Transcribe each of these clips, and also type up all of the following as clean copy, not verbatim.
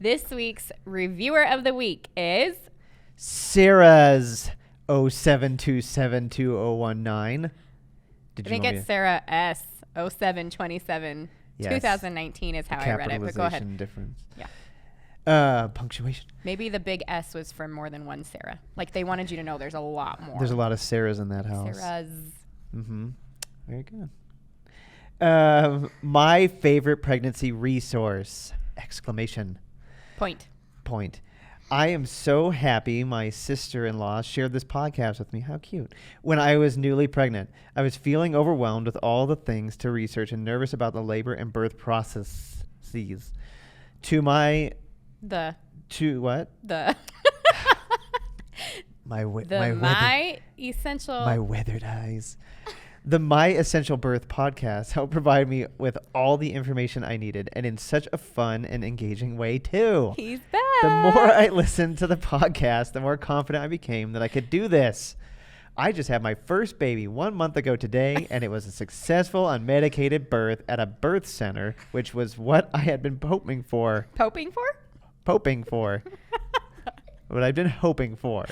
This week's reviewer of the week is Sarah's 072722019. I think it's Sarah S 0727. Yes. 2019 is how I read it, but go ahead. Difference. Yeah. Punctuation. Maybe the big S was for more than one Sarah. Like they wanted you to know there's a lot more. There's a lot of Sarahs in that house. Sarahs. Mm-hmm. Very good. My favorite pregnancy resource! Exclamation. Point. I am so happy my sister-in-law shared this podcast with me. How cute. When I was newly pregnant, I was feeling overwhelmed with all the things to research and nervous about the labor and birth processes. My weathered eyes. The My Essential Birth podcast helped provide me with all the information I needed, and in such a fun and engaging way, too. He's back. The more I listened to the podcast, the more confident I became that I could do this. I just had my first baby 1 month ago today, and it was a successful unmedicated birth at a birth center, which was what I had been hoping for. Hoping for? What I've been hoping for.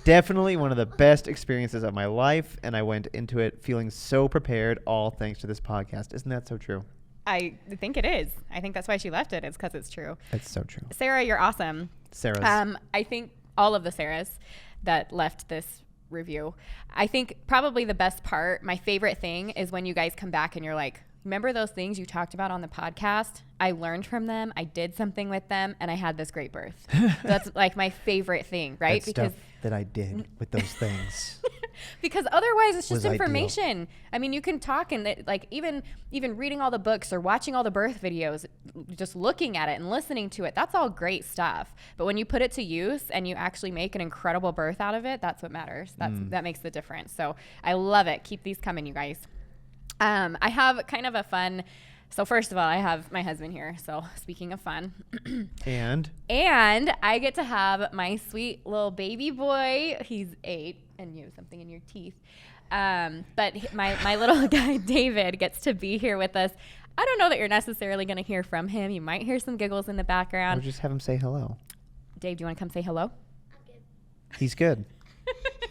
Definitely one of the best experiences of my life, and I went into it feeling so prepared, all thanks to this podcast. Isn't that so true? I think it is. I think that's why she left it. It's because it's true. It's so true. Sarah, you're awesome. Sarah's. I think all of the Sarahs that left this review, I think probably the best part, my favorite thing is when you guys come back and you're like, remember those things you talked about on the podcast? I learned from them. I did something with them, and I had this great birth. That's like my favorite thing, right? Because stuff that I did with those things. Because otherwise, it's just was information. Ideal. I mean, you can talk and like even reading all the books or watching all the birth videos, just looking at it and listening to it. That's all great stuff. But when you put it to use and you actually make an incredible birth out of it, that's what matters. That makes the difference. So I love it. Keep these coming, you guys. I have kind of a fun. So first of all, I have my husband here. So speaking of fun, and I get to have my sweet little baby boy. He's 8, and you have something in your teeth. But my little guy David gets to be here with us. I don't know that you're necessarily going to hear from him. You might hear some giggles in the background. Or just have him say hello. Dave, do you want to come say hello? I'm good. He's good.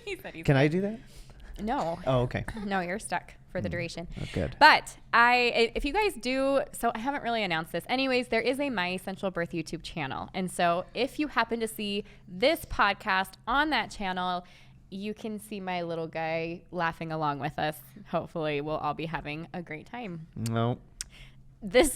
He said he's Can good. I do that? No. Oh, okay. No, you're stuck for the duration. Oh, good. But if you guys do, so I haven't really announced this. Anyways, there is a My Essential Birth YouTube channel. And so if you happen to see this podcast on that channel, you can see my little guy laughing along with us. Hopefully we'll all be having a great time. No. This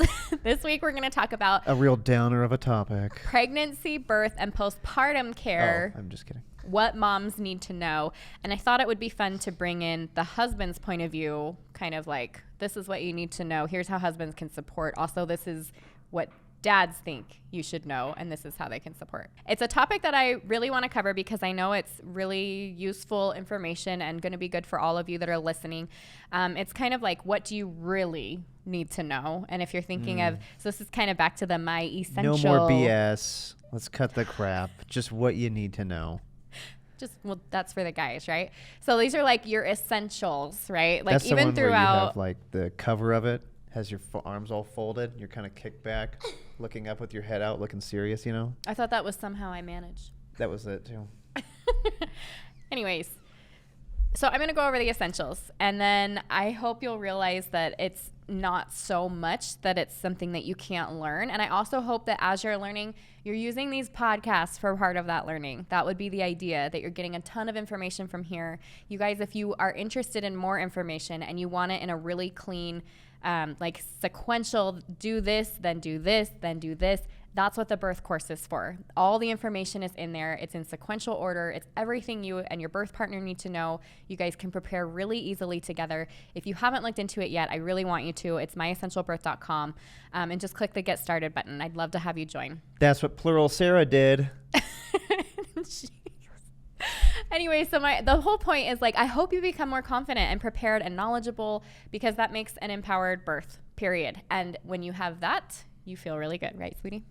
week we're going to talk about a real downer of a topic. Pregnancy, birth, and postpartum care. Oh, I'm just kidding. What moms need to know. And I thought it would be fun to bring in the husband's point of view, kind of like, this is what you need to know. Here's how husbands can support. Also, this is what dads think you should know, and this is how they can support. It's a topic that I really want to cover because I know it's really useful information and going to be good for all of you that are listening. It's kind of like, what do you really need to know? And if you're thinking of, so this is kind of back to the My Essential. No more BS. Let's cut the crap. Just what you need to know. Well, that's for the guys, right? So these are like your essentials, right? Like that's even the one throughout, where you have like the cover of it has your arms all folded. You're kind of kicked back, looking up with your head out, looking serious, you know? I thought that was somehow I managed. That was it too. Anyways, so I'm going to go over the essentials, and then I hope you'll realize that it's not so much that it's something that you can't learn. And I also hope that as you're learning, you're using these podcasts for part of that learning. That would be the idea, that you're getting a ton of information from here. You guys, if you are interested in more information and you want it in a really clean, like sequential, do this, then do this, then do this, that's what the birth course is for. All the information is in there. It's in sequential order. It's everything you and your birth partner need to know. You guys can prepare really easily together. If you haven't looked into it yet, I really want you to. It's myessentialbirth.com, and just click the Get Started button. I'd love to have you join. That's what Plural Sarah did. Anyway, so the whole point is, like, I hope you become more confident and prepared and knowledgeable, because that makes an empowered birth, period. And when you have that, you feel really good, right, sweetie?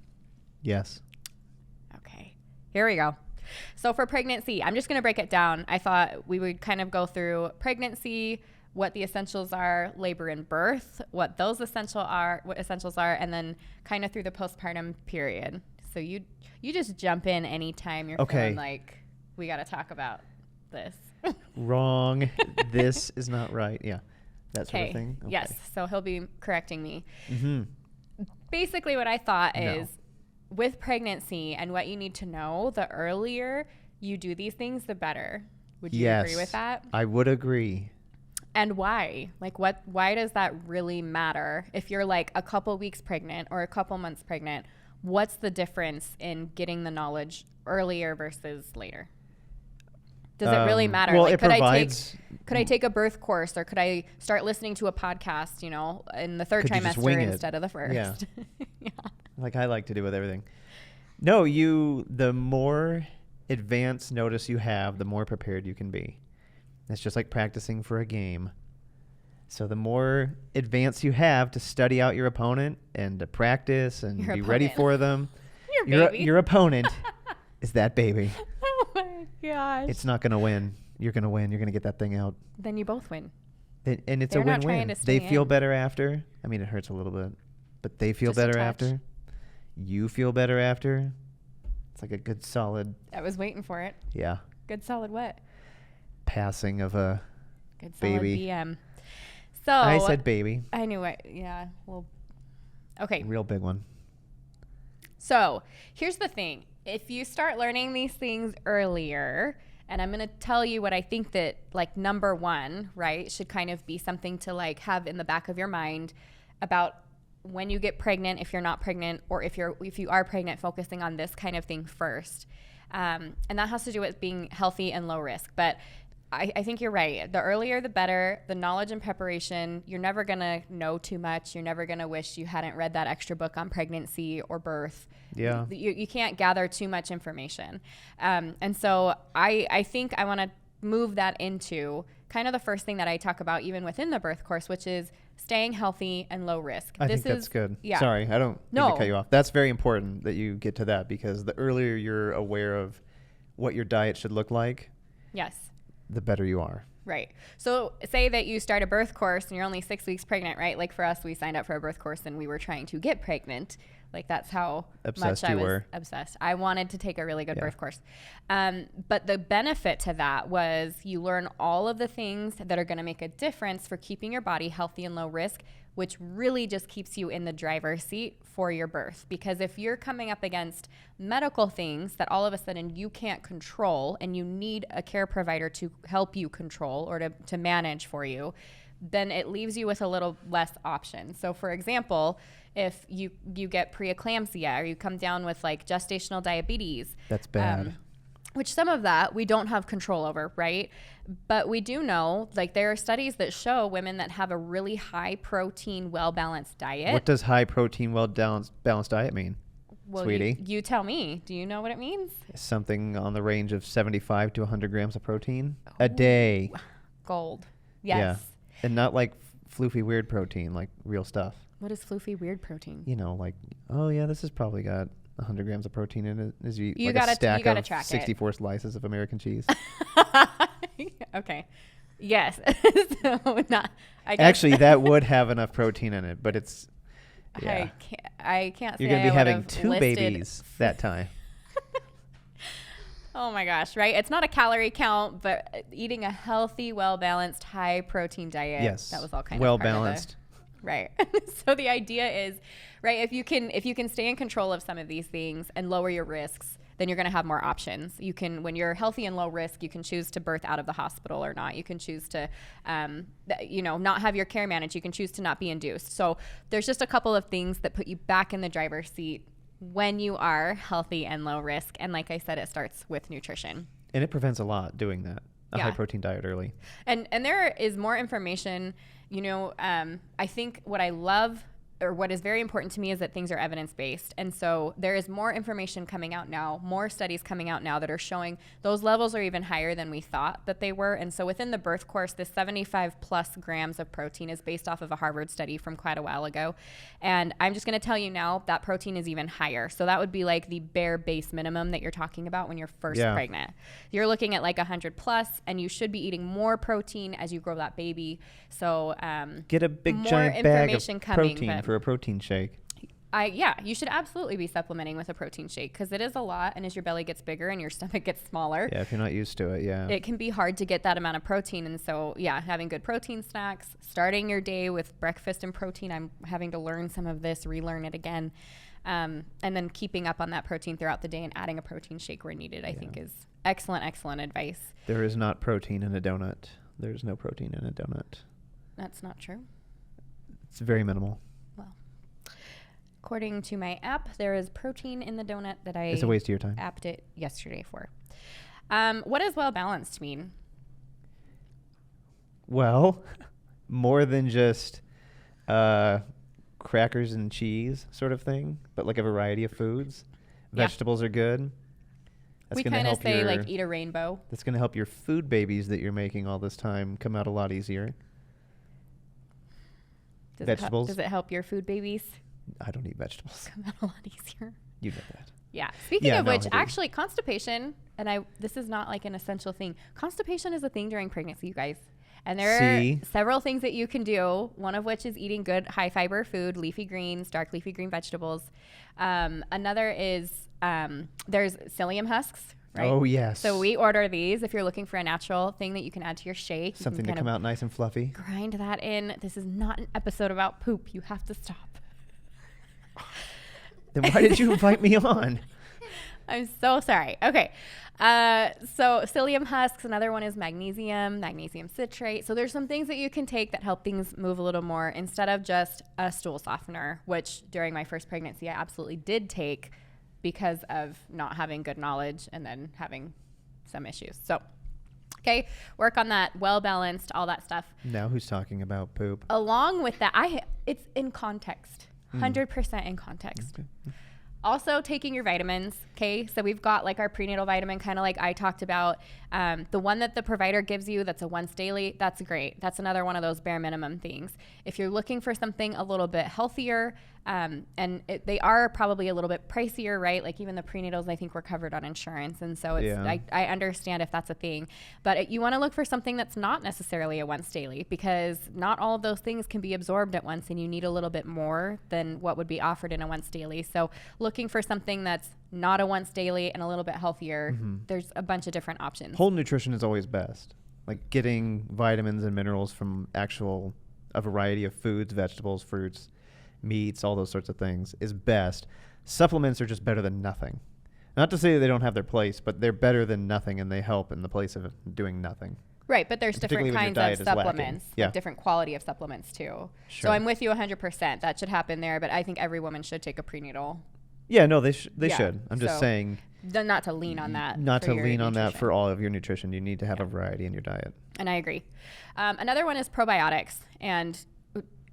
Yes. Okay, here we go. So for pregnancy, I'm just going to break it down. I thought we would kind of go through pregnancy, what the essentials are, labor and birth, what those essentials are, and then kind of through the postpartum period. So you just jump in anytime you're feeling like we got to talk about this. Wrong. This is not right. Yeah. That sort of thing. Okay. Yes. So he'll be correcting me. Mm-hmm. Basically what I thought is with pregnancy and what you need to know, the earlier you do these things, the better. Would you agree with that? I would agree. And why? Like why does that really matter? If you're like a couple weeks pregnant or a couple months pregnant, what's the difference in getting the knowledge earlier versus later? Does it really matter? Well, like, it provides. Could I take a birth course, or could I start listening to a podcast, in the third trimester instead of the first? Yeah. Yeah. Like I like to do with everything. No, the more advanced notice you have, the more prepared you can be. It's just like practicing for a game. So the more advanced you have to study out your opponent and to practice and be ready for them, your opponent is that baby. Oh my gosh. It's not going to win. You're going to win. You're going to get that thing out. Then you both win. And it's They're a not win-win. trying to stay They feel in. better after. I mean, it hurts a little bit, but they feel Just a better touch. after. You feel better after. It's like a good solid, I was waiting for it. yeah, Good solid what? passing of a Good solid baby. BM. So I said baby. I knew it. Yeah. Well. Okay. Real big one. So here's the thing. If you start learning these things earlier, and I'm going to tell you what I think that like number one, right, should kind of be something to like have in the back of your mind about when you get pregnant, if you're not pregnant, or if you are pregnant, focusing on this kind of thing first. And that has to do with being healthy and low risk. But I think you're right. The earlier, the better. The knowledge and preparation, you're never going to know too much. You're never going to wish you hadn't read that extra book on pregnancy or birth. Yeah. You can't gather too much information. And so I think I want to move that into kind of the first thing that I talk about even within the birth course, which is staying healthy and low risk. I think that's good. Yeah. Sorry, I don't mean to cut you off. That's very important that you get to that, because the earlier you're aware of what your diet should look like, Yes. the better you are. Right. So say that you start a birth course and you're only 6 weeks pregnant, right? Like for us, we signed up for a birth course and we were trying to get pregnant. Like that's how Obsessed much I you was were. obsessed. I wanted to take a really good Yeah. birth course. But the benefit to that was you learn all of the things that are going to make a difference for keeping your body healthy and low risk, which really just keeps you in the driver's seat for your birth. Because if you're coming up against medical things that all of a sudden you can't control and you need a care provider to help you control or to manage for you, then it leaves you with a little less options. So for example, if you get preeclampsia or you come down with like gestational diabetes, That's bad. which some of that we don't have control over, right? But we do know, like there are studies that show women that have a really high protein, well-balanced diet. What does high protein, well balanced diet mean, Well, sweetie? you tell me. Do you know what it means? Something on the range of 75 to 100 grams of protein a day. Gold. Yes. Yeah. And not like floofy weird protein, like real stuff. What is floofy weird protein? You know, like, oh yeah, this has probably got 100 grams of protein in it. As you like gotta- a stack you gotta of track it. 64 slices of American cheese. Okay. Yes. So not. I guess Actually, that would have enough protein in it, but it's, yeah. I can't. You're say going to be I having would've 2 listed- babies that time. Oh my gosh, right? It's not a calorie count, but eating a healthy, well-balanced, high-protein diet. Yes. That was all kind well of part of balanced. Right. So the idea is, right, if you can stay in control of some of these things and lower your risks, then you're going to have more options. You can, when you're healthy and low risk, you can choose to birth out of the hospital or not. You can choose to, not have your care managed. You can choose to not be induced. So there's just a couple of things that put you back in the driver's seat when you are healthy and low risk. And like I said, it starts with nutrition. And it prevents a lot doing that. A Yeah. high protein diet early. And there is more information, I think what I love or what is very important to me is that things are evidence-based. And so there is more information coming out now, more studies coming out now that are showing those levels are even higher than we thought that they were. And so within the birth course, this 75 plus grams of protein is based off of a Harvard study from quite a while ago. And I'm just going to tell you now that protein is even higher. So that would be like the bare base minimum that you're talking about when you're first pregnant. You're looking at like 100 plus, and you should be eating more protein as you grow that baby. So get a big more giant bag of information coming, protein but- for a protein shake. You should absolutely be supplementing with a protein shake because it is a lot. And as your belly gets bigger and your stomach gets smaller, Yeah, if you're not used to it, yeah. it can be hard to get that amount of protein. And so, yeah, having good protein snacks, starting your day with breakfast and protein. I'm having to learn some of this, relearn it again. And then keeping up on that protein throughout the day and adding a protein shake where needed, I think is excellent, excellent advice. There is not protein in a donut. There's no protein in a donut. That's not true. It's very minimal. Well, according to my app, there is protein in the donut that It's a waste of your time. Apped it yesterday for. What does well balanced mean? Well, more than just crackers and cheese sort of thing, but like a variety of foods. Vegetables are good. We kind of say like eat a rainbow. That's going to help your food babies that you're making all this time come out a lot easier. Vegetables. Does it help your food babies? I don't eat vegetables. Come out a lot easier. You know that. Yeah. Speaking of which, actually, constipation, and this is not like an essential thing. Constipation is a thing during pregnancy, you guys. And there are several things that you can do, one of which is eating good high fiber food, leafy greens, dark leafy green vegetables. Another is there's psyllium husks, right? Oh, yes. So we order these if you're looking for a natural thing that you can add to your shake. Something to come out nice and fluffy. Grind that in. This is not an episode about poop. You have to stop. Then why did you invite me on? I'm so sorry. Okay. So psyllium husks, another one is magnesium citrate. So there's some things that you can take that help things move a little more instead of just a stool softener, which during my first pregnancy, I absolutely did take because of not having good knowledge and then having some issues. So, okay, work on that, well-balanced, all that stuff. Now who's talking about poop? Along with that, it's in context, 100% in context. Okay. Also taking your vitamins, okay? So we've got like our prenatal vitamin, kind of like I talked about. The one that the provider gives you that's a once daily, that's great. That's another one of those bare minimum things. If you're looking for something a little bit healthier, they are probably a little bit pricier, right? Like even the prenatals, I think were covered on insurance. And so I understand if that's a thing. But you want to look for something that's not necessarily a once daily because not all of those things can be absorbed at once and you need a little bit more than what would be offered in a once daily. So looking for something that's not a once daily and a little bit healthier, there's a bunch of different options. Whole nutrition is always best. Like getting vitamins and minerals from a variety of foods, vegetables, fruits, meats, all those sorts of things is best. Supplements are just better than nothing. Not to say they don't have their place, but they're better than nothing and they help in the place of doing nothing. Right, but there's different kinds of supplements, like different quality of supplements too. Sure. So I'm with you 100%. That should happen there, but I think every woman should take a prenatal. Yeah, no, they should. I'm just saying. Not to lean on that. Not to lean on that for all of your nutrition. You need to have a variety in your diet. And I agree. Another one is probiotics. And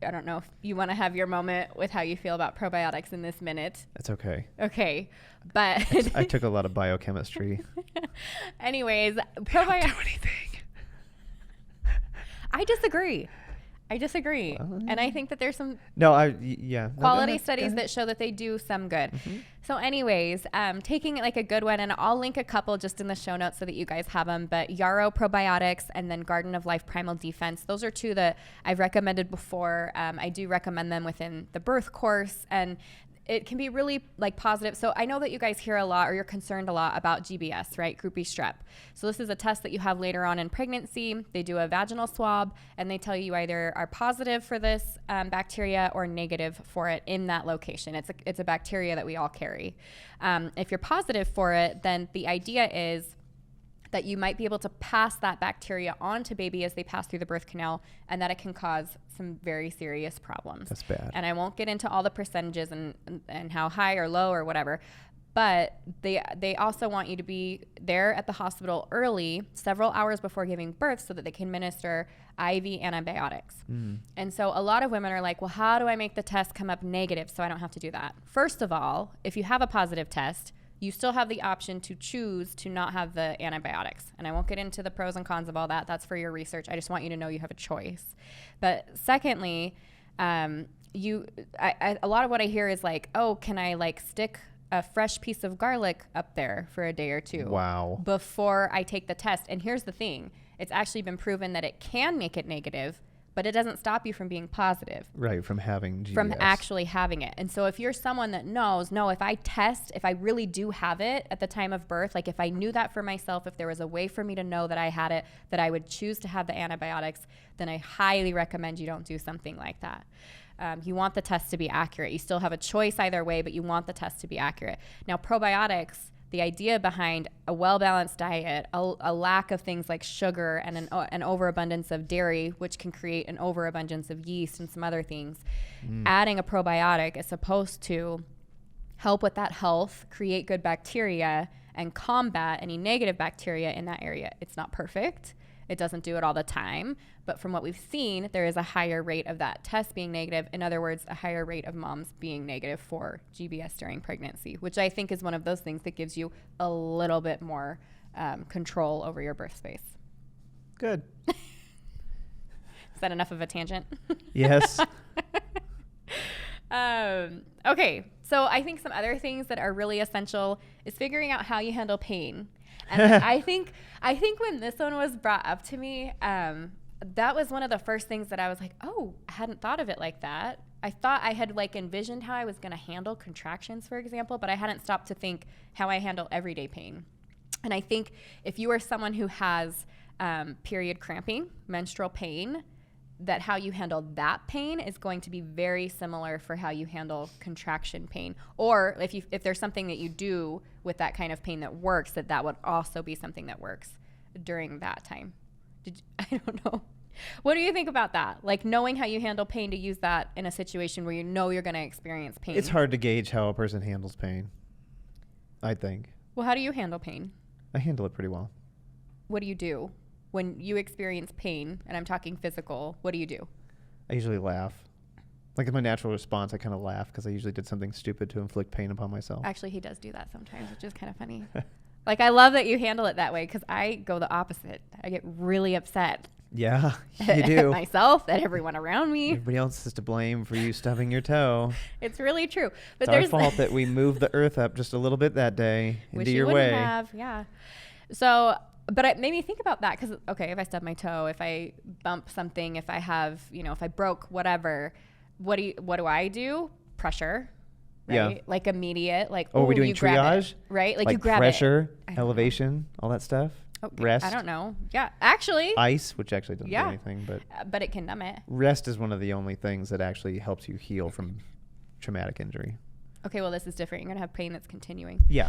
I don't know if you want to have your moment with how you feel about probiotics in this minute. That's okay. Okay. But I took a lot of biochemistry. Anyways, don't do anything. I disagree. And I think that there's some quality studies that show that they do some good. So anyways, taking like a good one, and I'll link a couple just in the show notes so that you guys have them, but Yarrow Probiotics and then Garden of Life Primal Defense. Those are two that I've recommended before. I do recommend them within the birth course, and it can be really like positive. So I know that you guys hear a lot or you're concerned a lot about GBS, right? Group B strep. So this is a test that you have later on in pregnancy. They do a vaginal swab and they tell you either are positive for this bacteria or negative for it in that location. It's a bacteria that we all carry. If you're positive for it, then the idea is that you might be able to pass that bacteria on to baby as they pass through the birth canal, and that it can cause some very serious problems. That's bad. And I won't get into all the percentages and how high or low or whatever, but they also want you to be there at the hospital early, several hours before giving birth, so that they can administer IV antibiotics. And so a lot of women are like, well, how do I make the test come up negative so I don't have to do that? First of all, if you have a positive test, you still have the option to choose to not have the antibiotics. And I won't get into the pros and cons of all that. That's for your research. I just want you to know you have a choice. But secondly, a lot of what I hear is like, oh, can I like stick a fresh piece of garlic up there for a day or two? Wow. Before I take the test. And here's the thing. It's actually been proven that it can make it negative, but it doesn't stop you from being positive. Right, from having GBS. From actually having it. And so if you're someone that knows, no, if I test, if I really do have it at the time of birth, like if I knew that for myself, if there was a way for me to know that I had it, that I would choose to have the antibiotics, then I highly recommend you don't do something like that. You want the test to be accurate. You still have a choice either way, but you want the test to be accurate. Now, probiotics, the idea behind a well-balanced diet, a lack of things like sugar and an overabundance of dairy, which can create an overabundance of yeast and some other things. Adding a probiotic is supposed to help with that health, create good bacteria, and combat any negative bacteria in that area. It's not perfect. It doesn't do it all the time. But from what we've seen, there is a higher rate of that test being negative. In other words, a higher rate of moms being negative for GBS during pregnancy, which I think is one of those things that gives you a little bit more control over your birth space. Good. Is that enough of a tangent? Yes. Okay. So I think some other things that are really essential is figuring out how you handle pain. And I think when this one was brought up to me, that was one of the first things that I was like, oh, I hadn't thought of it like that. I thought I had like envisioned how I was going to handle contractions, for example, but I hadn't stopped to think how I handle everyday pain. And I think if you are someone who has period cramping, menstrual pain, that how you handle that pain is going to be very similar for how you handle contraction pain. Or if there's something that you do with that kind of pain that works, that would also be something that works during that time. I don't know. What do you think about that? Like knowing how you handle pain to use that in a situation where you know you're going to experience pain. It's hard to gauge how a person handles pain, I think. Well, how do you handle pain? I handle it pretty well. What do you do? When you experience pain, and I'm talking physical, what do you do? I usually laugh. Like in my natural response, I kind of laugh because I usually did something stupid to inflict pain upon myself. Actually, he does do that sometimes, which is kind of funny. Like, I love that you handle it that way because I go the opposite. I get really upset. Yeah, you do. At myself, at everyone around me. Everybody else is to blame for you stubbing your toe. It's really true. But it's our fault that we moved the earth up just a little bit that day into your way. Have, yeah. So, but it made me think about that because, okay, if I stub my toe, if I bump something, if I have, if I broke whatever, what do I do? Pressure. Right? Yeah. Like immediate, like, are we doing you grab triage? it, right? Like you grab pressure, it. elevation, all that stuff. Okay. Rest. I don't know. Yeah, actually. Ice, which actually doesn't do anything, but it can numb it. Rest is one of the only things that actually helps you heal from traumatic injury. Okay, well, this is different. You're going to have pain that's continuing. Yeah.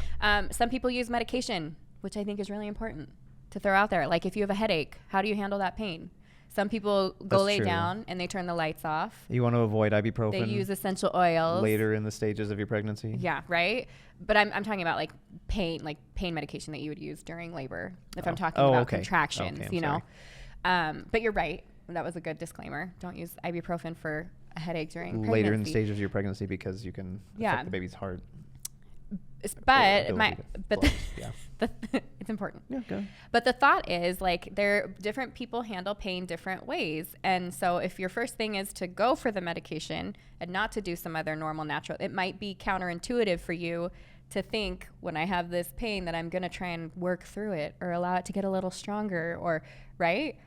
Some people use medication, which I think is really important to throw out there. Like if you have a headache, how do you handle that pain? Some people go lay down and they turn the lights off. You want to avoid ibuprofen. They use essential oils. Later in the stages of your pregnancy. Yeah, right? But I'm talking about like pain medication that you would use during labor. If I'm talking about contractions, But you're right. That was a good disclaimer. Don't use ibuprofen for a headache during pregnancy. Later in the stages of your pregnancy because you can affect the baby's heart. But yeah. It's important. Yeah, go. But the thought is different people handle pain different ways. And so if your first thing is to go for the medication and not to do some other normal natural, it might be counterintuitive for you to think when I have this pain that I'm going to try and work through it or allow it to get a little stronger or right.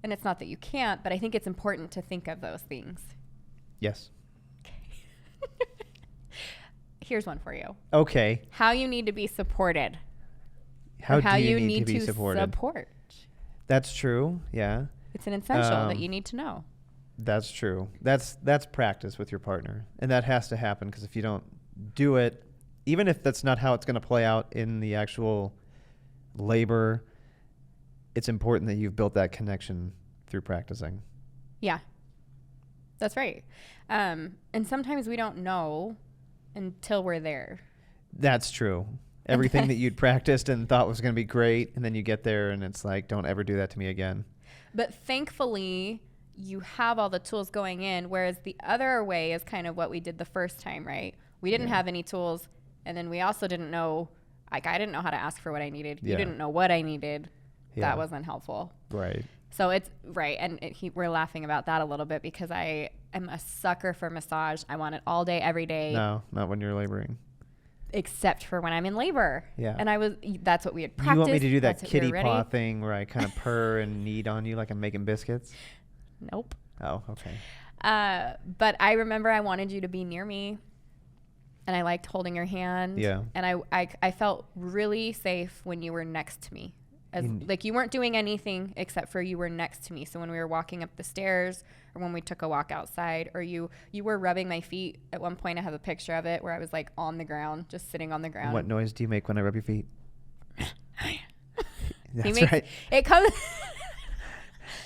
And it's not that you can't, but I think it's important to think of those things. Yes. Okay. Here's one for you. Okay. How you need to be supported. How do you need to be supported? Support. That's true. Yeah. It's an essential that you need to know. That's true. That's practice with your partner. And that has to happen because if you don't do it, even if that's not how it's going to play out in the actual labor, it's important that you've built that connection through practicing. Yeah. That's right. And sometimes we don't know until we're there. That's true. Everything that you'd practiced and thought was going to be great, and then you get there and it's like, don't ever do that to me again. But thankfully, you have all the tools going in, whereas the other way is kind of what we did the first time, right? We didn't have any tools, and then we also didn't know, like I didn't know how to ask for what I needed. You didn't know what I needed. Yeah. That wasn't helpful. Right. So it's right. And we're laughing about that a little bit because I am a sucker for massage. I want it all day, every day. No, not when you're laboring. Except for when I'm in labor. Yeah. And that's what we had practiced. You want me to do that that's kitty paw thing where I kind of purr and knead on you like I'm making biscuits? Nope. Oh, okay. But I remember I wanted you to be near me, and I liked holding your hand. Yeah. And I felt really safe when you were next to me. Like you weren't doing anything except for you were next to me. So when we were walking up the stairs or when we took a walk outside, or you were rubbing my feet. At one point I have a picture of it where I was like on the ground, just sitting on the ground. What noise do you make when I rub your feet? That's right. It comes...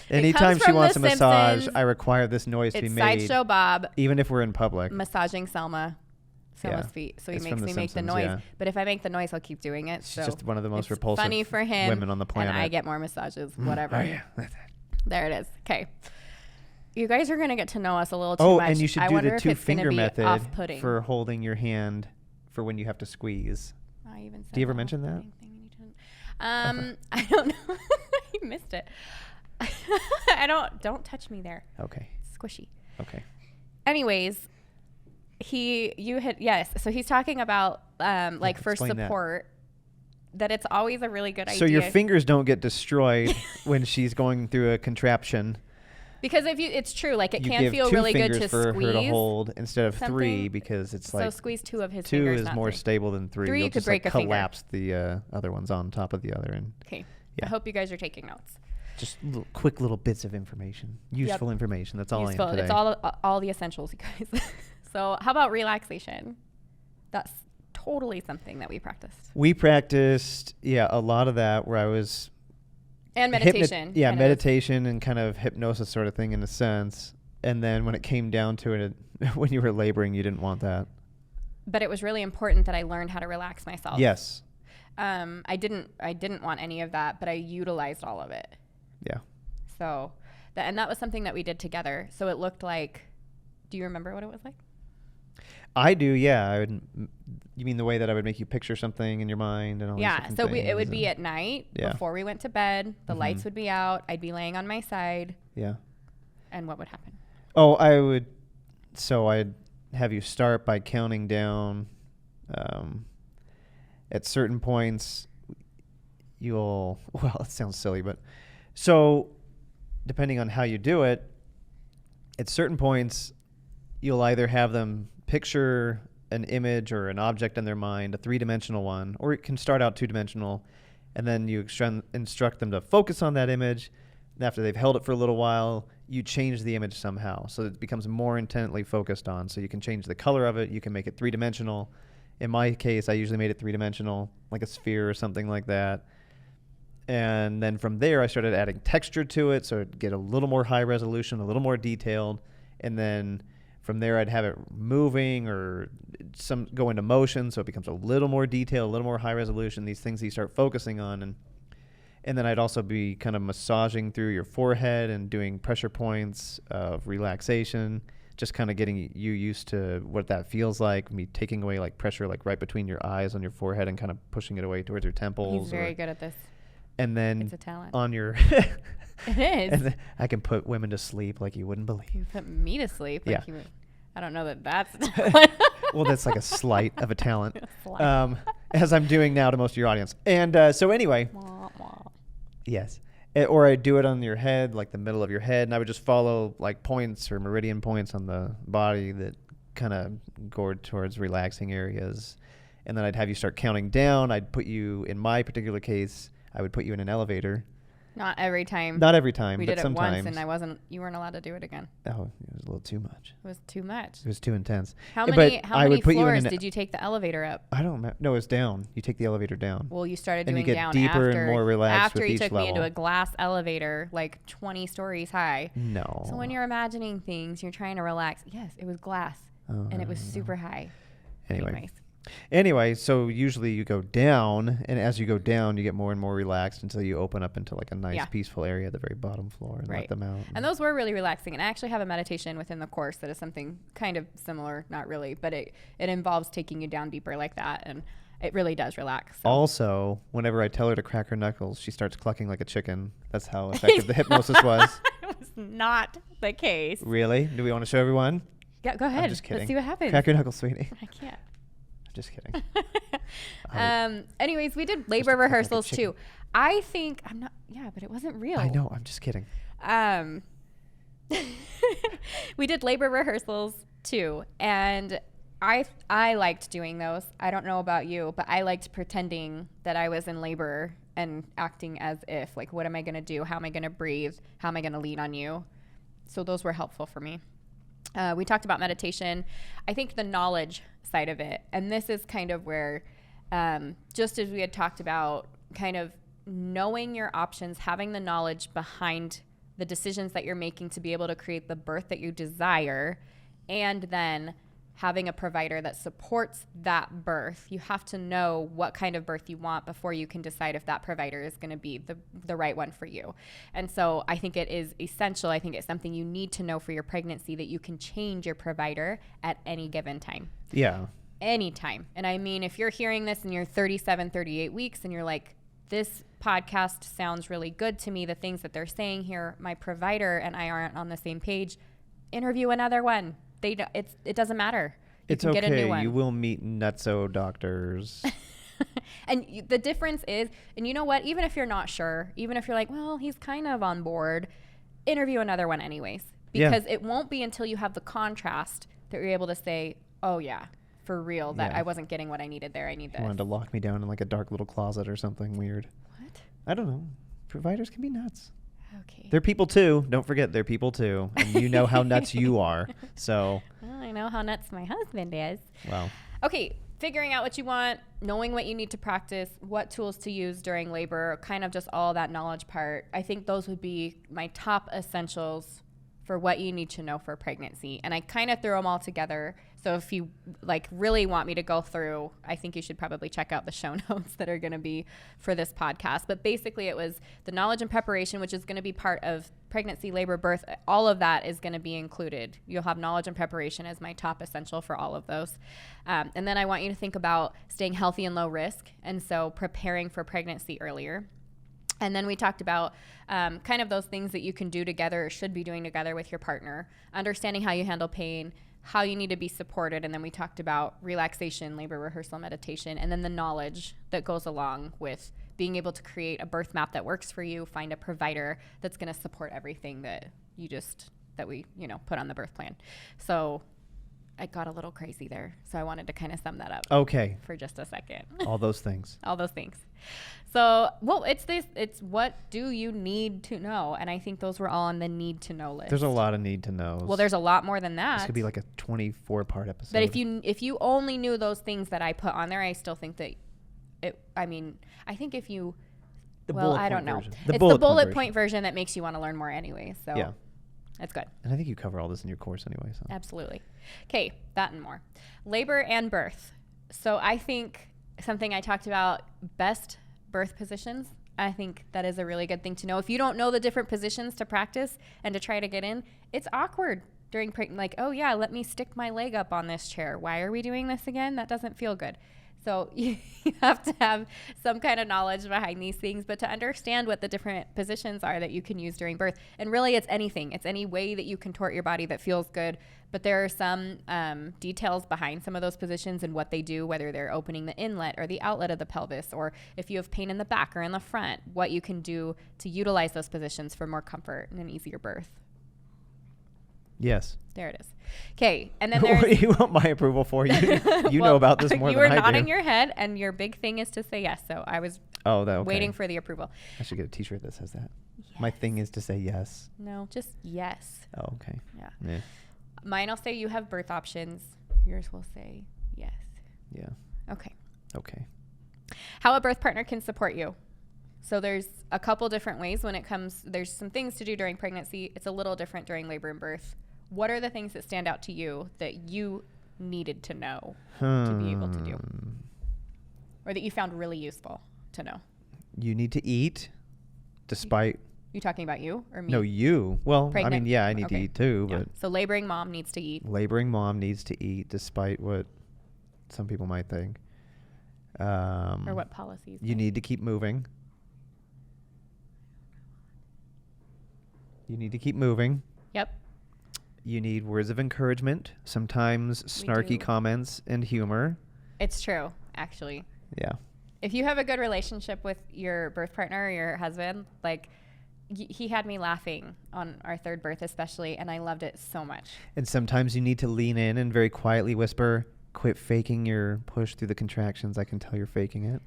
Anytime she wants a massage, Simpsons. I require this noise to be It's made. Sideshow Bob Even if we're in public. massaging Selma's feet. So he It's makes from me The make the Simpsons, noise. yeah. But if I make the noise, I'll keep doing it. She's So just one of the most it's repulsive funny for him, women on the planet. and I get more massages, whatever. Oh, yeah. There it is. Okay. You guys are going to get to know us a little too much. And you should I do wonder the if it's gonna 2-finger be method off-putting. for holding your hand for when you have to squeeze. I even said Do you ever the mention that? off-putting thing and you didn't. I don't know. You missed it. Don't touch me there. Okay. It's squishy. Okay. Anyways, so he's talking about like for explain support that it's always a really good idea. So your fingers don't get destroyed when she's going through a contraption. Because it's true, like it You can give feel 2 really good fingers to for squeeze. her to hold instead of 3 something. because it's So like squeeze 2 of his 2 fingers. is not more 3. stable than 3. 3 you You'll could just break like a finger. collapse the other ones on top of the other, and Okay. Yeah. I hope you guys are taking notes. just quick little bits of information, useful information. That's all Useful. I am today. It's all the essentials, you guys. So how about relaxation? That's totally something that we practiced. We practiced, a lot of that where I was And meditation. meditation and kind of hypnosis sort of thing in a sense. And then when it came down to it, when you were laboring, you didn't want that. But it was really important that I learned how to relax myself. Yes. I didn't want any of that, but I utilized all of it. Yeah. So, that was something that we did together. So it looked like, do you remember what it was like? I do, yeah. You mean the way that I would make you picture something in your mind and all Yeah. these So different it would things be at night Yeah. before we went to bed. The lights would be out. I'd be laying on my side. Yeah. And what would happen? Oh, I'd have you start by counting down. At certain points, well, it sounds silly, but so depending on how you do it, at certain points, you'll either have them picture an image or an object in their mind, a 3-dimensional one, or it can start out 2-dimensional, and then you instruct them to focus on that image. And after they've held it for a little while, you change the image somehow so it becomes more intently focused on. So you can change the color of it. You can make it 3-dimensional. In my case, I usually made it 3-dimensional, like a sphere or something like that. And then from there, I started adding texture to it, so it'd get a little more high resolution, a little more detailed. And then from there, I'd have it moving or go into motion, so it becomes a little more detailed, a little more high resolution, these things that you start focusing on. And then I'd also be kind of massaging through your forehead and doing pressure points of relaxation, just kind of getting you used to what that feels like, me taking away like pressure like right between your eyes on your forehead and kind of pushing it away towards your temples. He's very good at this. And then It's a talent. on your It is. and then I can put women to sleep like you wouldn't believe. You put me to sleep. Like Yeah. I don't know that's Well, that's like a slight of a talent, Slight. as I'm doing now to most of your audience. And so anyway, yes. Or I do it on your head, like the middle of your head, and I would just follow like points or meridian points on the body that kind of go towards relaxing areas. And then I'd have you start counting down. I'd put you, in my particular case, I would put you in an elevator. Not every time. Not every time, we but did it sometimes. once, and you weren't allowed to do it again. Oh, it was a little too much. It was too much. It was too intense. How But many I would put you in floors an- did you take the elevator up? I don't know. No, it's down. You take the elevator down. Well, you started And you doing get down deeper and after, more relaxed after with you each took me into level. a glass elevator, like 20 stories high. No. So when you're imagining things, you're trying to relax. Yes, it was glass, and it was super high. Anyway, so usually you go down, and as you go down, you get more and more relaxed until you open up into like a nice, peaceful area at the very bottom floor and let them out. And those were really relaxing. And I actually have a meditation within the course that is something kind of similar, not really, but it involves taking you down deeper like that, and it really does relax. So. Also, whenever I tell her to crack her knuckles, she starts clucking like a chicken. That's how effective the hypnosis was. It was not the case. Really? Do we want to show everyone? Yeah, go ahead. I'm just kidding. Let's see what happens. Crack your knuckles, sweetie. I can't. Just kidding. Anyways, we did labor rehearsals too. I think but it wasn't real. I know. I'm just kidding. We did labor rehearsals too. And I liked doing those. I don't know about you, but I liked pretending that I was in labor and acting as if, like, what am I going to do? How am I going to breathe? How am I going to lean on you? So those were helpful for me. We talked about meditation. I think the knowledge side of it, and this is kind of where, just as we had talked about, kind of knowing your options, having the knowledge behind the decisions that you're making to be able to create the birth that you desire, and then having a provider that supports that birth. You have to know what kind of birth you want before you can decide if that provider is going to be the right one for you. And so I think it is essential. I think it's something you need to know for your pregnancy, that you can change your provider at any given time. Yeah. Anytime. And I mean, if you're hearing this and you're 37, 38 weeks and you're like, this podcast sounds really good to me, the things that they're saying here, my provider and I aren't on the same page, interview another one. It doesn't matter. It's okay. Get a new one. You will meet nutso doctors. And the difference is, and you know what, even if you're not sure, even if you're like, well, he's kind of on board, interview another one anyways. Because it won't be until you have the contrast that you're able to say, oh yeah, for real, that I wasn't getting what I needed there. I need this. He wanted to lock me down in like a dark little closet or something weird. What? I don't know. Providers can be nuts. Okay. They're people too. Don't forget, they're people too. And you know how nuts you are. So. Well, I know how nuts my husband is. Wow. Okay. Figuring out what you want, knowing what you need to practice, what tools to use during labor, kind of just all that knowledge part. I think those would be my top essentials for what you need to know for pregnancy. And I kind of threw them all together. So if you like really want me to go through, I think you should probably check out the show notes that are going to be for this podcast. But basically it was the knowledge and preparation, which is going to be part of pregnancy, labor, birth. All of that is going to be included. You'll have knowledge and preparation as my top essential for all of those. And then I want you to think about staying healthy and low risk. And so preparing for pregnancy earlier. And then we talked about kind of those things that you can do together or should be doing together with your partner, understanding how you handle pain, how you need to be supported. And then we talked about relaxation, labor rehearsal, meditation, and then the knowledge that goes along with being able to create a birth map that works for you, find a provider that's going to support everything that we put on the birth plan. So I got a little crazy there. So I wanted to kind of sum that up. Okay. For just a second. All those things. All those things. So, well, it's what do you need to know? And I think those were all on the need to know list. There's a lot of need to knows. Well, there's a lot more than that. This could be like a 24-part episode. But if you only knew those things that I put on there, I still think that I think if you, I don't know. It's the bullet point version that makes you want to learn more anyway. So yeah. That's good. And I think you cover all this in your course anyway. So. Absolutely. Okay, that and more. Labor and birth. So I think something I talked about, best birth positions. I think that is a really good thing to know. If you don't know the different positions to practice and to try to get in, it's awkward during like, oh yeah, let me stick my leg up on this chair. Why are we doing this again? That doesn't feel good. So you have to have some kind of knowledge behind these things, but to understand what the different positions are that you can use during birth. And really it's anything. It's any way that you contort your body that feels good. But there are some details behind some of those positions and what they do, whether they're opening the inlet or the outlet of the pelvis, or if you have pain in the back or in the front, what you can do to utilize those positions for more comfort and an easier birth. Yes. There it is. Okay, and then there's... You want my approval for you? You know about this more than I do. You were nodding your head, and your big thing is to say yes. So I was waiting for the approval. I should get a T-shirt that says that. Yes. My thing is to say yes. No, just yes. Oh, okay. Yeah. Mine will say you have birth options. Yours will say yes. Yeah. Okay. How a birth partner can support you. So there's a couple different ways when it comes. There's some things to do during pregnancy. It's a little different during labor and birth. What are the things that stand out to you that you needed to know to be able to do? Or that you found really useful to know? You need to eat despite... You talking about you or me? No, you. Well, pregnant? I mean, yeah, I need to eat too. Yeah. But so laboring mom needs to eat. Laboring mom needs to eat despite what some people might think. Or what policies. You need to keep moving. You need to keep moving. Yep. You need words of encouragement, sometimes snarky comments and humor. It's true, actually. Yeah. If you have a good relationship with your birth partner or your husband, like he had me laughing on our third birth especially, and I loved it so much. And sometimes you need to lean in and very quietly whisper, quit faking your push through the contractions. I can tell you're faking it.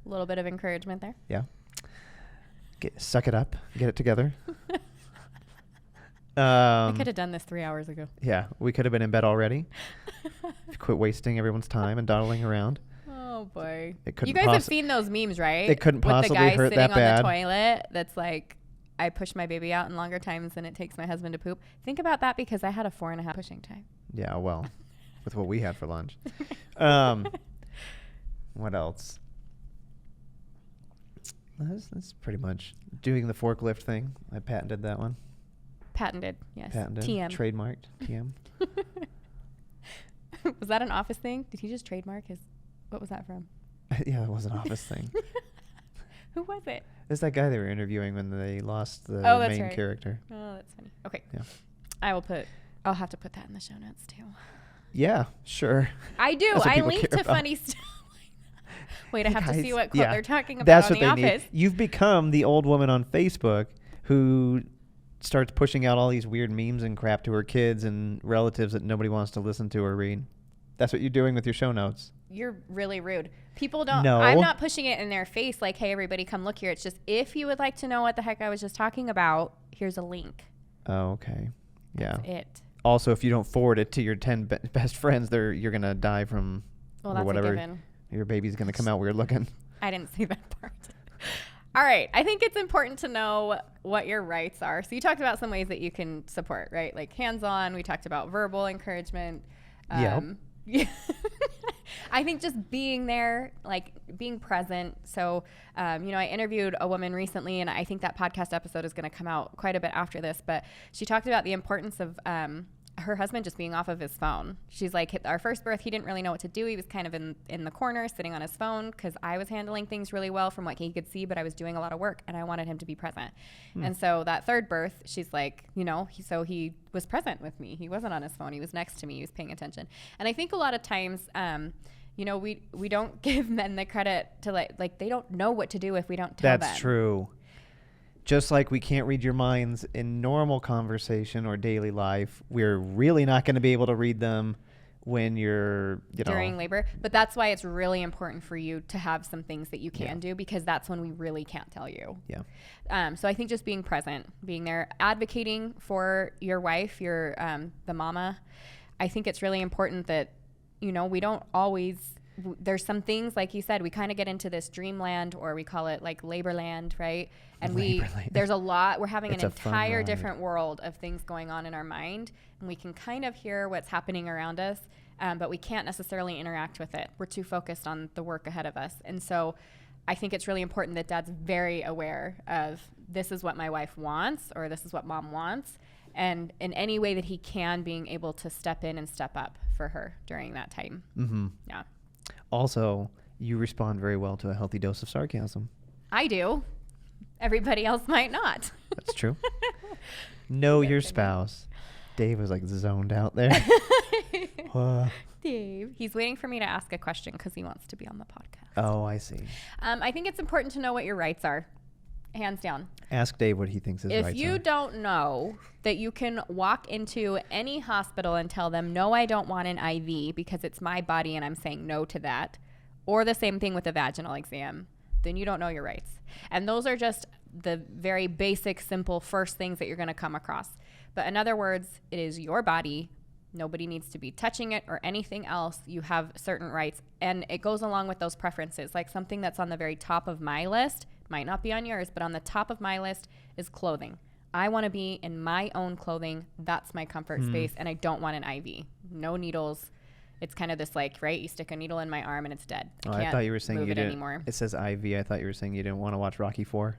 A little bit of encouragement there. Yeah. Suck it up. Get it together. I could have done this 3 hours ago. Yeah, we could have been in bed already. Quit wasting everyone's time and dawdling around. Oh boy! It You guys have seen those memes, right? It couldn't possibly with the guy hurt sitting that on bad. the toilet. That's like, I push my baby out in longer times than it takes my husband to poop. Think about that, because I had a 4.5 pushing time. Yeah, well, with what we had for lunch. What else? That's pretty much doing the forklift thing. I patented that one. Patented, yes. Patented. TM. Trademarked. TM. Was that an Office thing? Did he just trademark his? What was that from? Yeah, it was an Office thing. Who was it? It's that guy they were interviewing when they lost the that's main right. character. Oh, that's funny. Okay. Yeah. I'll have to put that in the show notes too. Yeah, sure. I do. That's what I people link care to about. funny stuff. Wait, I have to Guys, see what quote they're talking about That's on what The they Office. need. You've become the old woman on Facebook who starts pushing out all these weird memes and crap to her kids and relatives that nobody wants to listen to or read. That's what you're doing with your show notes. You're really rude. People don't. No. I'm not pushing it in their face like, hey, everybody come look here. It's just, if you would like to know what the heck I was just talking about, here's a link. Oh, okay. Yeah. That's it. Also, if you don't forward it to your 10 best friends, you're going to die from Well, that's whatever. a given. Your baby's going to come out weird looking. I didn't see that part. All right. I think it's important to know what your rights are. So you talked about some ways that you can support, right? Like hands-on. We talked about verbal encouragement. Yeah. I think just being there, like being present. So, I interviewed a woman recently, and I think that podcast episode is going to come out quite a bit after this, but she talked about the importance of her husband just being off of his phone. She's like, our first birth, he didn't really know what to do. He was kind of in the corner sitting on his phone, because I was handling things really well from what he could see, but I was doing a lot of work and I wanted him to be present. And so that third birth, she's like, he was present with me. He wasn't on his phone. He was next to me. He was paying attention. And I think a lot of times, we don't give men the credit to like they don't know what to do if we don't tell them. That's true. Just like we can't read your minds in normal conversation or daily life, we're really not going to be able to read them when you're, during labor. But that's why it's really important for you to have some things that you can do, because that's when we really can't tell you. Yeah. So I think just being present, being there, advocating for your wife, the mama. I think it's really important that, we don't always, there's some things, like you said, we kind of get into this dreamland, or we call it like labor land, right? And there's a lot, we're having an entire different world of things going on in our mind, and we can kind of hear what's happening around us, but we can't necessarily interact with it. We're too focused on the work ahead of us. And so I think it's really important that dad's very aware of, this is what my wife wants, or this is what mom wants. And in any way that he can, being able to step in and step up for her during that time. Mm-hmm. Yeah. Also, you respond very well to a healthy dose of sarcasm. I do. Everybody else might not. That's true. Know your spouse. Dave was like zoned out there. Dave. He's waiting for me to ask a question because he wants to be on the podcast. Oh, I see. I think it's important to know what your rights are. Hands down. Ask Dave what he thinks his rights are. If you don't know that you can walk into any hospital and tell them, no, I don't want an IV because it's my body and I'm saying no to that, or the same thing with a vaginal exam, then you don't know your rights. And those are just the very basic, simple first things that you're going to come across. But in other words, it is your body. Nobody needs to be touching it or anything else. You have certain rights. And it goes along with those preferences. Like something that's on the very top of my list, might not be on yours, but on the top of my list is clothing. I want to be in my own clothing. That's my comfort space. And I don't want an IV. No needles. It's kind of this like, right? You stick a needle in my arm and it's dead. I thought you were saying move you it didn't. Anymore. It says IV. I thought you were saying you didn't want to watch Rocky IV.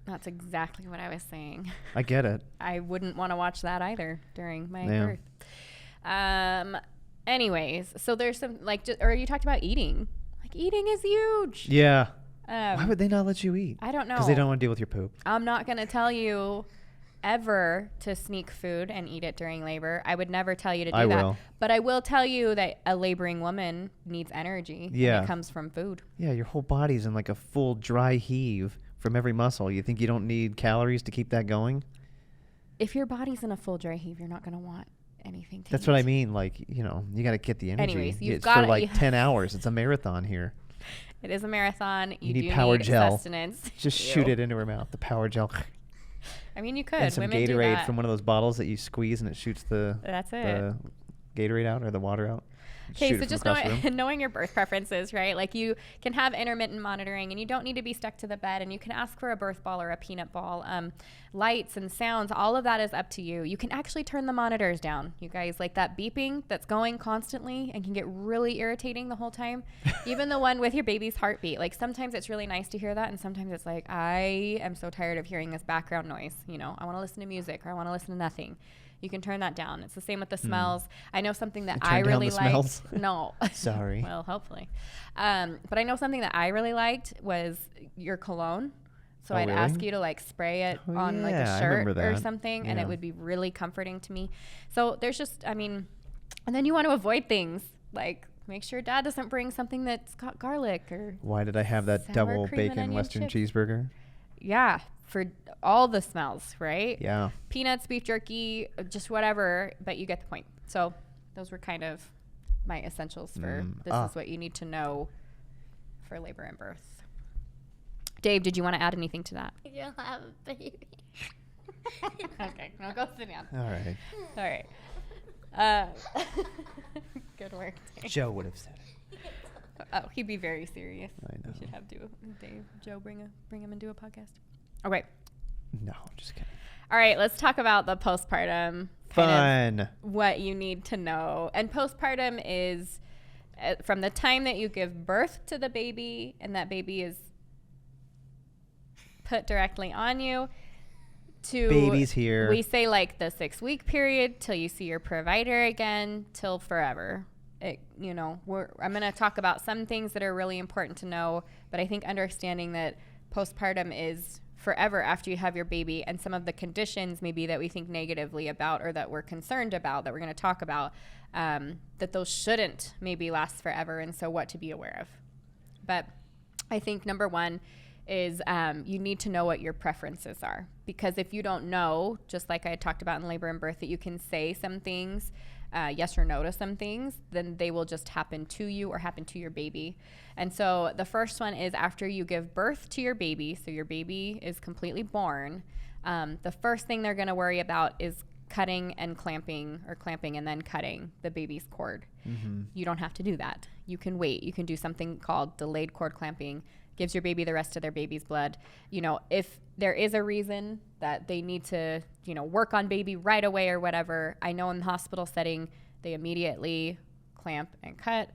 That's exactly what I was saying. I get it. I wouldn't want to watch that either during my birth. Anyways, so there's some or you talked about eating. Like eating is huge. Yeah. Why would they not let you eat? I don't know. Because they don't want to deal with your poop. I'm not going to tell you ever to sneak food and eat it during labor. I would never tell you to do that. Will. But I will tell you that a laboring woman needs energy. Yeah. And it comes from food. Yeah, your whole body's in like a full dry heave from every muscle. You think you don't need calories to keep that going? If your body's in a full dry heave, you're not going to want anything to That's eat. what I mean. Like, you know, you got to get the energy. Anyways, you've it's got for like 10 hours. It's a marathon here. It is a marathon. You need do power need gel. sustenance. Just Ew. shoot it into her mouth. The power gel. I mean, you could. And some Women do Gatorade that. from one of those bottles that you squeeze and it shoots the That's it. the Gatorade out or the water out. Okay, Shoot so it from just across the room. knowing your birth preferences, right? Like you can have intermittent monitoring and you don't need to be stuck to the bed and you can ask for a birth ball or a peanut ball. Lights and sounds, all of that is up to you. You can actually turn the monitors down, you guys. Like that beeping that's going constantly and can get really irritating the whole time. Even the one with your baby's heartbeat. Like sometimes it's really nice to hear that and sometimes it's like, I am so tired of hearing this background noise. You know, I want to listen to music or I want to listen to nothing. You can turn that down. It's the same with the smells. I know something that I really liked. No. Sorry. Well, hopefully. But I know something that I really liked was your cologne. So I'd really? ask you to like spray it on like yeah, a I shirt remember or that. something and Yeah. it would be really comforting to me. So there's just, I mean, and then you want to avoid things like make sure dad doesn't bring something that's got garlic or Why did I have that sour double cream and bacon onion Western chips. cheeseburger? Yeah, for all the smells, right? Yeah. Peanuts, beef jerky, just whatever, but you get the point. So those were kind of my essentials for this is what you need to know for labor and birth. Dave, did you want to add anything to that? You'll have a baby. Okay, now go sit down. All right. All right. Good work, Dave. Joe would have said it. Oh, he'd be very serious. I know. We should have Joe bring him and do a podcast. Oh, wait. No, I'm just kidding. All right, let's talk about the postpartum. Fun. Of what you need to know. And postpartum is from the time that you give birth to the baby and that baby is put directly on you to Baby's here. We say like the 6-week period till you see your provider again till forever. I'm going to talk about some things that are really important to know, but I think understanding that postpartum is forever after you have your baby, and some of the conditions maybe that we think negatively about or that we're concerned about that we're going to talk about, that those shouldn't maybe last forever, and so what to be aware of. But I think number one is you need to know what your preferences are, because if you don't know, just like I had talked about in labor and birth, that you can say some things yes or no to some things, then they will just happen to you or happen to your baby. And so the first one is after you give birth to your baby, so your baby is completely born, the first thing they're going to worry about is cutting and clamping, or clamping and then cutting the baby's cord. Mm-hmm. You don't have to do that. You can wait. You can do something called delayed cord clamping. Gives your baby the rest of their baby's blood. You know, if there is a reason that they need to, work on baby right away or whatever, I know in the hospital setting, they immediately clamp and cut.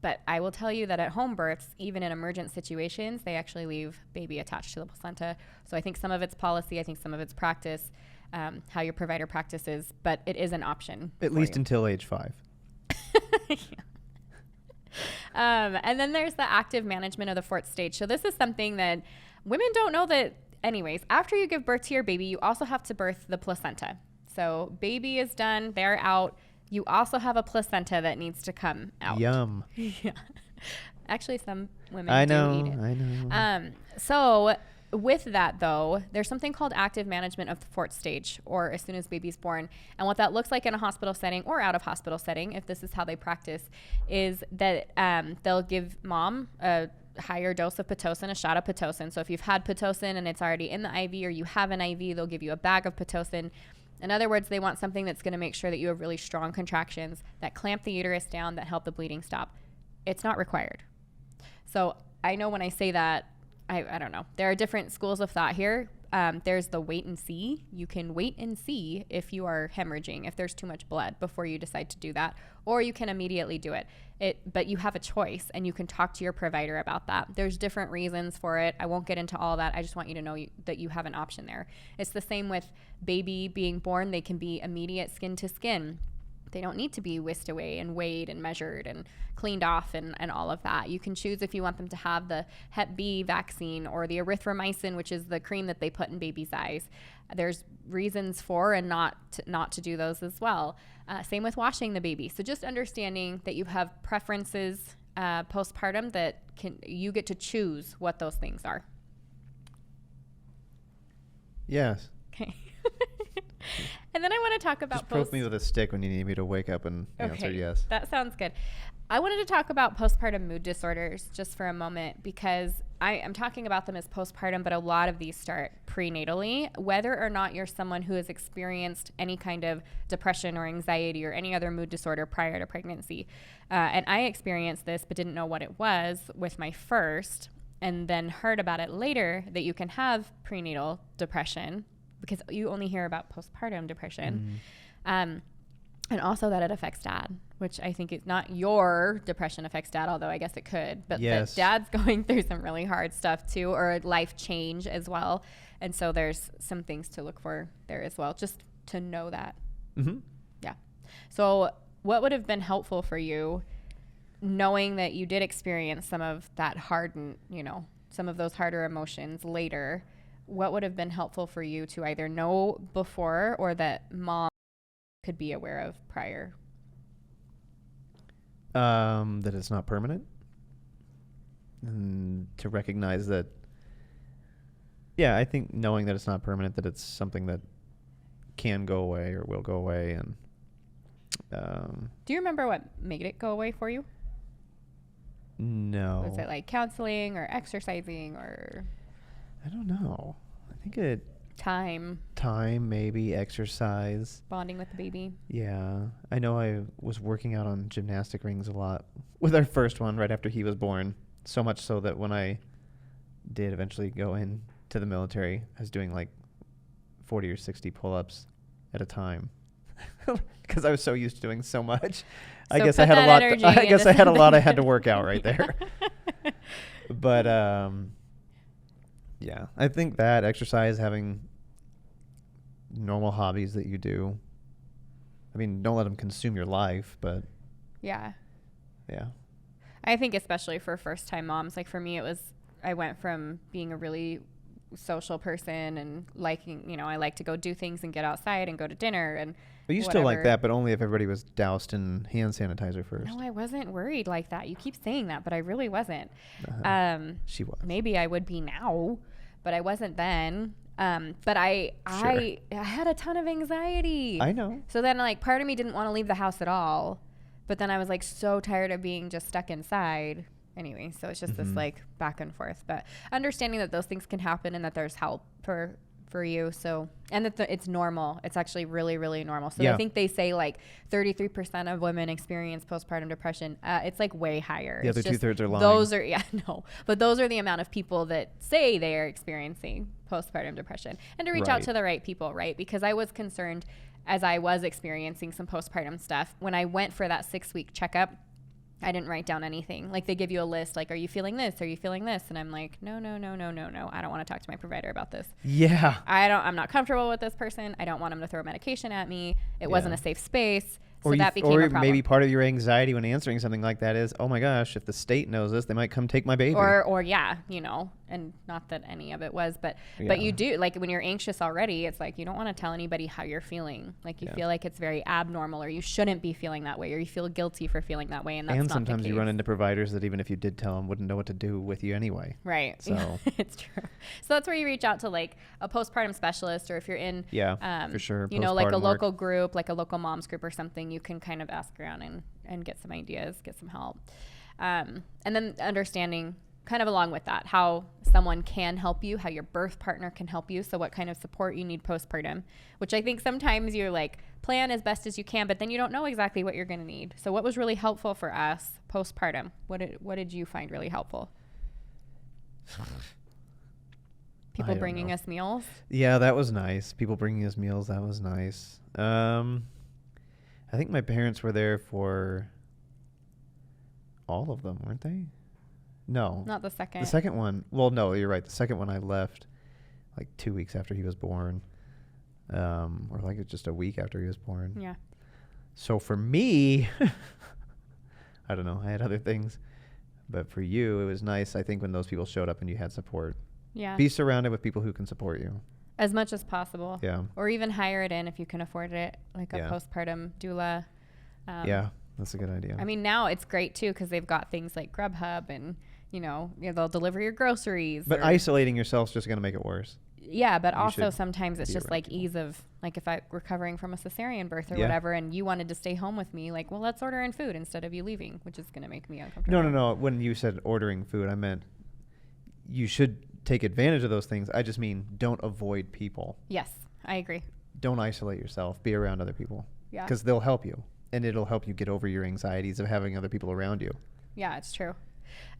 But I will tell you that at home births, even in emergent situations, they actually leave baby attached to the placenta. So I think some of it's policy, I think some of it's practice, how your provider practices, but it is an option. At least until age 5. Yeah. And then there's the active management of the 4th stage. So this is something that women don't know that anyways. After you give birth to your baby, you also have to birth the placenta. So baby is done, they're out. You also have a placenta that needs to come out. Yum. Yeah. Actually, some women I do know. eat it. I know. So with that, though, there's something called active management of the 4th stage, or as soon as baby's born. And what that looks like in a hospital setting or out of hospital setting, if this is how they practice, is that they'll give mom a higher dose of Pitocin, a shot of Pitocin. So if you've had Pitocin and it's already in the IV, or you have an IV, they'll give you a bag of Pitocin. In other words, they want something that's going to make sure that you have really strong contractions that clamp the uterus down, that help the bleeding stop. It's not required. So I know when I say that, I don't know. There are different schools of thought here. There's the wait and see. You can wait and see if you are hemorrhaging, if there's too much blood before you decide to do that, or you can immediately do it. But you have a choice, and you can talk to your provider about that. There's different reasons for it. I won't get into all that. I just want you to know that you have an option there. It's the same with baby being born. They can be immediate skin to skin. They don't need to be whisked away and weighed and measured and cleaned off and all of that. You can choose if you want them to have the Hep B vaccine or the erythromycin, which is the cream that they put in babies' eyes. There's reasons for and not to do those as well. Same with washing the baby. So just understanding that you have preferences postpartum, that you get to choose what those things are. Yes. Okay. And then I want to talk about Just poke me with a stick when you need me to wake up and answer yes. That sounds good. I wanted to talk about postpartum mood disorders just for a moment because I'm talking about them as postpartum, but a lot of these start prenatally. Whether or not you're someone who has experienced any kind of depression or anxiety or any other mood disorder prior to pregnancy. And I experienced this but didn't know what it was with my first, and then heard about it later that you can have prenatal depression because you only hear about postpartum depression. And also that it affects dad, which I think is not your depression affects dad, although I guess it could. But that dad's going through some really hard stuff too, or a life change as well. And so there's some things to look for there as well, just to know that. Yeah. So what would have been helpful for you, knowing that you did experience some of that hardened, some of those harder emotions later? What would have been helpful for you to either know before or that mom could be aware of prior? That it's not permanent, and to recognize that. Yeah, I think knowing that it's not permanent, that it's something that can go away or will go away. And do you remember what made it go away for you? No. Was it like counseling or exercising or? I don't know. I think time, maybe exercise, bonding with the baby. Yeah. I know I was working out on gymnastic rings a lot with our first one right after he was born. So much so that when I did eventually go into the military, I was doing like 40 or 60 pull-ups at a time because I was so used to doing so much. I guess I had a lot. I guess I had a lot I had to work out right there. But yeah, I think that exercise, having normal hobbies that you do. I mean, don't let them consume your life, but yeah. I think especially for first-time moms, like for me, I went from being a really social person and liking, I like to go do things and get outside and go to dinner and. But you still like that, but only if everybody was doused in hand sanitizer first. No, I wasn't worried like that. You keep saying that, but I really wasn't. She was. Maybe I would be now, but I wasn't then. But I had a ton of anxiety. I know. So then, like, part of me didn't want to leave the house at all, but then I was like so tired of being just stuck inside. Anyway, so it's just this like back and forth. But understanding that those things can happen and that there's help for you. So, and that it's normal. It's actually really, really normal. So I think they say like 33% of women experience postpartum depression. It's like way higher. The other 2/3 are lying. But those are the amount of people that say they are experiencing postpartum depression, and to reach out to the right people, right? Because I was concerned as I was experiencing some postpartum stuff. When I went for that 6-week checkup, I didn't write down anything. Like, they give you a list, like, are you feeling this? Are you feeling this? And I'm like, no. I don't want to talk to my provider about this. Yeah. I'm not comfortable with this person. I don't want him to throw medication at me. It wasn't a safe space. So that became a problem. Or maybe part of your anxiety when answering something like that is, oh my gosh, if the state knows this, they might come take my baby. Or and not that any of it was, but you do, like, when you're anxious already, it's like you don't want to tell anybody how you're feeling. Like, you feel like it's very abnormal, or you shouldn't be feeling that way, or you feel guilty for feeling that way, and that's not the case. And sometimes you run into providers that even if you did tell them, wouldn't know what to do with you anyway. Right. So it's true. So that's where you reach out to like a postpartum specialist, or if you're in for sure, like a local group, like a local moms group or something, you can kind of ask around and get some ideas, get some help. And then understanding kind of along with that, how someone can help you, how your birth partner can help you. So what kind of support you need postpartum, which I think sometimes you're like plan as best as you can, but then you don't know exactly what you're going to need. So what was really helpful for us postpartum? What did you find really helpful? People bringing us meals. Yeah, that was nice. People bringing us meals. That was nice. I think my parents were there for all of them, weren't they? No. Not the second. The second one. Well, no, you're right. The second one I left like 2 weeks after he was born. Or like just a week after he was born. Yeah. So for me, I don't know. I had other things. But for you, it was nice, I think, when those people showed up and you had support. Yeah. Be surrounded with people who can support you. As much as possible. Yeah. Or even hire it in if you can afford it, like a postpartum doula. Yeah, that's a good idea. I mean, now it's great, too, because they've got things like Grubhub and, they'll deliver your groceries. But isolating yourself is just going to make it worse. Yeah, but you also should sometimes it's be just around like people. ease of, like if I recovering from a cesarean birth or Yeah. whatever, and you wanted to stay home with me, like, well, let's order in food instead of you leaving, which is going to make me uncomfortable. No. When you said ordering food, I meant you should take advantage of those things. I just mean don't avoid people. Yes, I agree. Don't isolate yourself. Be around other people. Yeah. Because they'll help you. And it'll help you get over your anxieties of having other people around you. Yeah, it's true.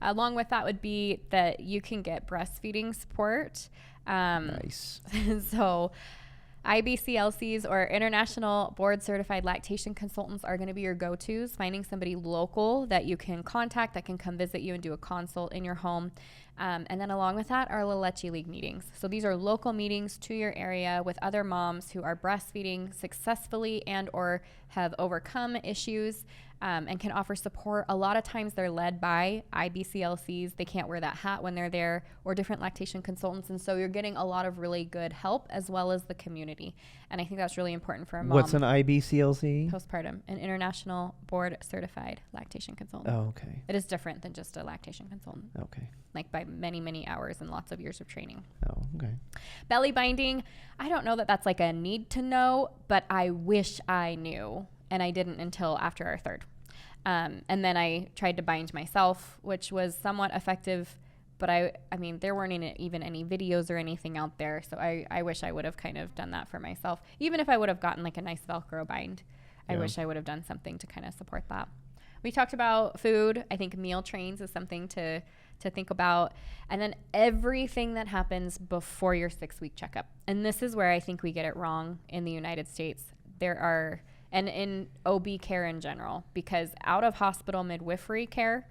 Along with that would be that you can get breastfeeding support. Nice. So IBCLCs or International Board Certified Lactation Consultants are going to be your go-tos, finding somebody local that you can contact that can come visit you and do a consult in your home. And then along with that are La Leche League meetings. So these are local meetings to your area with other moms who are breastfeeding successfully and or have overcome issues and can offer support. A lot of times they're led by IBCLCs. They can't wear that hat when they're there, or different lactation consultants. And so you're getting a lot of really good help as well as the community. And I think that's really important for a mom. What's an IBCLC? Postpartum, an International Board Certified Lactation Consultant. Oh, okay. It is different than just a lactation consultant. Okay. Like by many, many hours and lots of years of training. Oh, okay. Belly binding, I don't know that that's like a need to know, but I wish I knew. And I didn't until after our third. And then I tried to bind myself, which was somewhat effective. But I mean, there weren't even any videos or anything out there. So I wish I would have kind of done that for myself. Even if I would have gotten like a nice Velcro bind, I wish I would have done something to kind of support that. We talked about food. I think meal trains is something to think about. And then everything that happens before your 6-week checkup. And this is where I think we get it wrong in the United States. There are, and in OB care in general, because out of hospital midwifery care,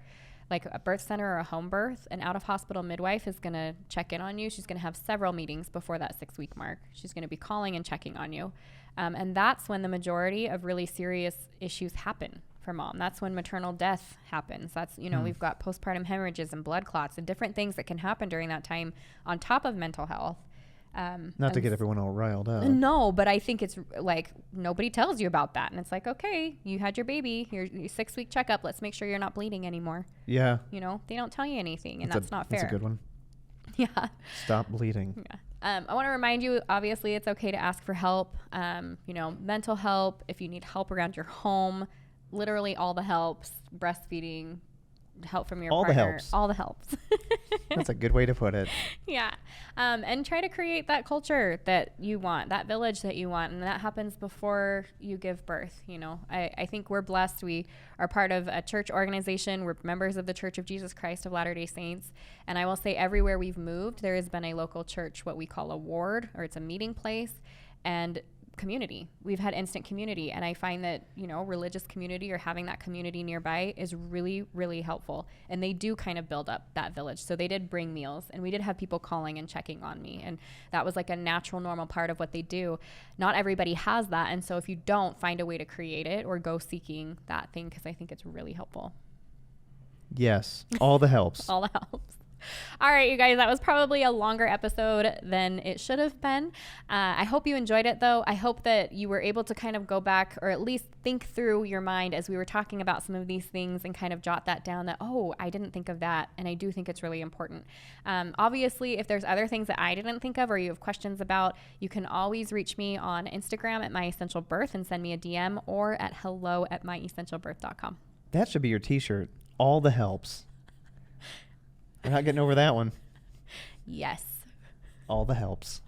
like a birth center or a home birth, an out of hospital midwife is going to check in on you. She's going to have several meetings before that 6-week mark. She's going to be calling and checking on you. And that's when the majority of really serious issues happen for mom. That's when maternal death happens. That's, we've got postpartum hemorrhages and blood clots and different things that can happen during that time on top of mental health. Not to get everyone all riled up. No, but I think it's like nobody tells you about that. And it's like, okay, you had your baby, your 6-week checkup. Let's make sure you're not bleeding anymore. Yeah. They don't tell you anything, and that's not fair. That's a good one. Yeah. Stop bleeding. Yeah. I want to remind you, obviously, it's okay to ask for help. Mental help, if you need help around your home, literally all the helps, breastfeeding, help from your all partner. The helps. All the helps. That's a good way to put it. Yeah. And try to create that culture that you want, that village that you want. And that happens before you give birth. I think we're blessed. We are part of a church organization. We're members of the Church of Jesus Christ of Latter-day Saints. And I will say everywhere we've moved, there has been a local church, what we call a ward, or it's a meeting place. And community. We've had instant community, and I find that religious community or having that community nearby is really, really helpful, and they do kind of build up that village. So they did bring meals, and we did have people calling and checking on me, and that was like a natural, normal part of what they do. Not everybody has that, and so if you don't, find a way to create it or go seeking that thing, because I think it's really helpful. Yes, all the helps. All the helps. All right, you guys, that was probably a longer episode than it should have been. I hope you enjoyed it, though. I hope that you were able to kind of go back or at least think through your mind as we were talking about some of these things and kind of jot that down that, oh, I didn't think of that. And I do think it's really important. Obviously, if there's other things that I didn't think of or you have questions about, you can always reach me on Instagram at myessentialbirth and send me a DM, or at hello@myessentialbirth.com. That should be your t-shirt. All the helps. We're not getting over that one. Yes. All the helps.